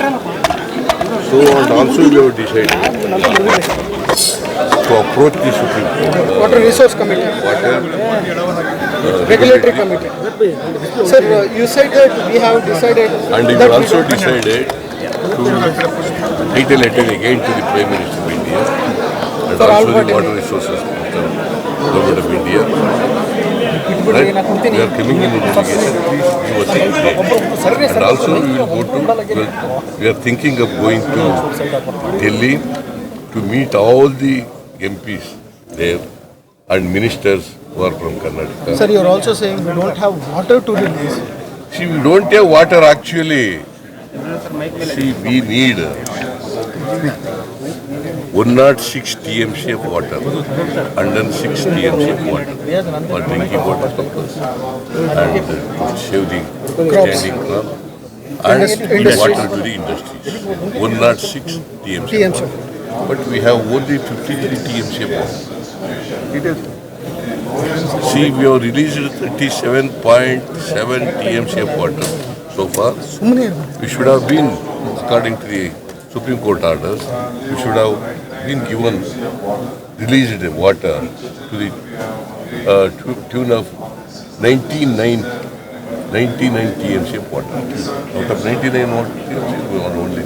So and also we have decided to approach the Supreme Court. Water Resource Committee. Regulatory Committee. Sir, you said that we have decided. And we also decided to write a letter again to the Prime Minister of India and also the Water Resources Government of India. And we are coming in investigation. Please give us an update. And also we will go to, we are thinking of going to Delhi to meet all the MPs there and ministers who are from Karnataka. Sir, you are also saying we don't have water to release. See, we don't have water actually. See, we need 106 TMC of water, 106 TMC of water for drinking water purpose and to save the standing crop and water to the industries. 106 TMC. But we have only 53 TMC of water. See, we have released 37.7 TMC of water so far. We should have been, according to the Supreme Court orders, we should have been given, released water to the tune of 99 TMC of water. Out of 99 TMC, we want only